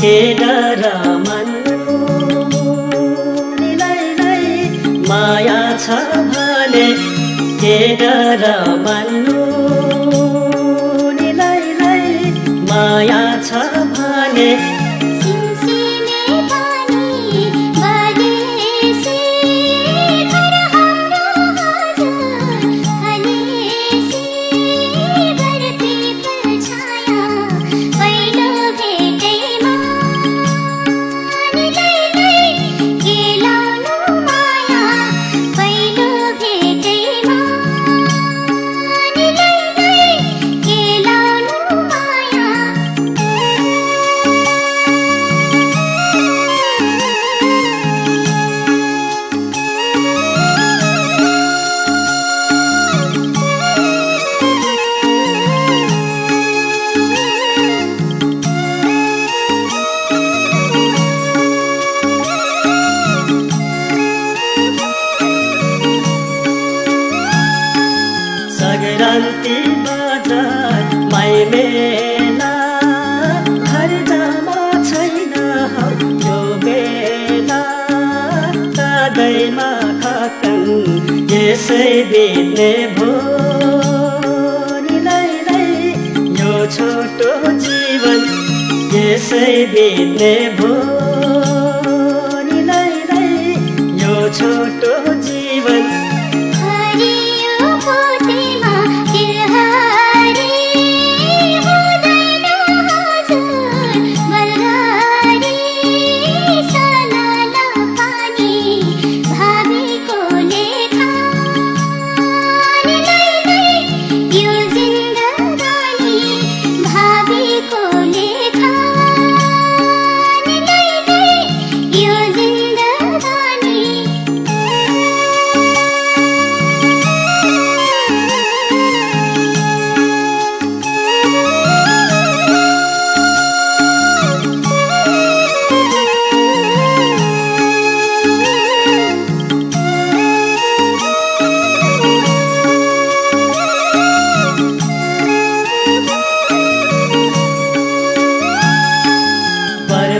के डर मान्नु निलाई माया छ भने के डर मान्नु निलाई माया छ भने सङ्क्रान्ति बजार माइमेला घर जामा छैन हौ यो बेला कादैमा खाकन यसै बित्ने भो निलाई यो छोटो जीवन यसै बित्ने भो निलाई यो छोटो जीवन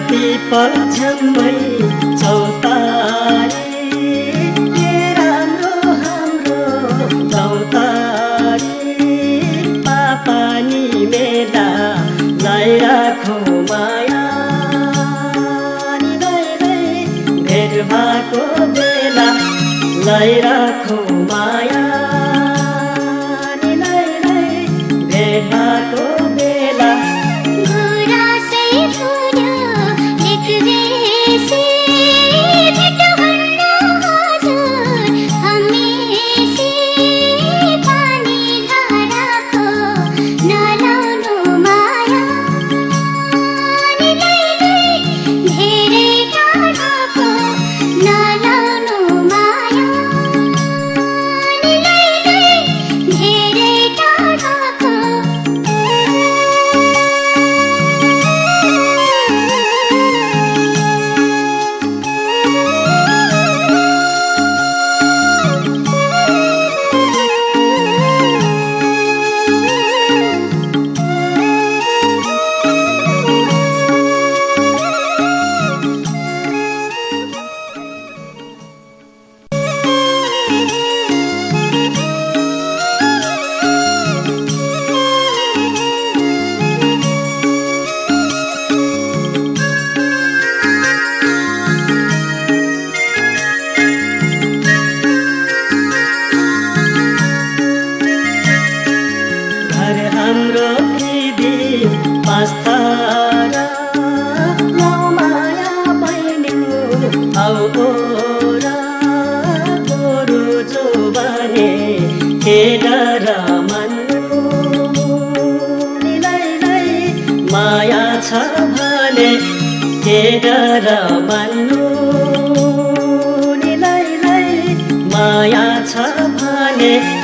पिपल झम्मै चौतारी के राम्रो हाम्रो चौतारी पापानी मेला लाई राखौ माया निलाई भेट भएको बेला लाई राखौ माया निलाई भेट भएको बेला हाम्रो पृथ्वी पास्तारा लौ माया बहिनी आउ र गोरु जो बने के डर मान्नु निलाई माया छ भने के डर मान्नु निलाई माया छ भने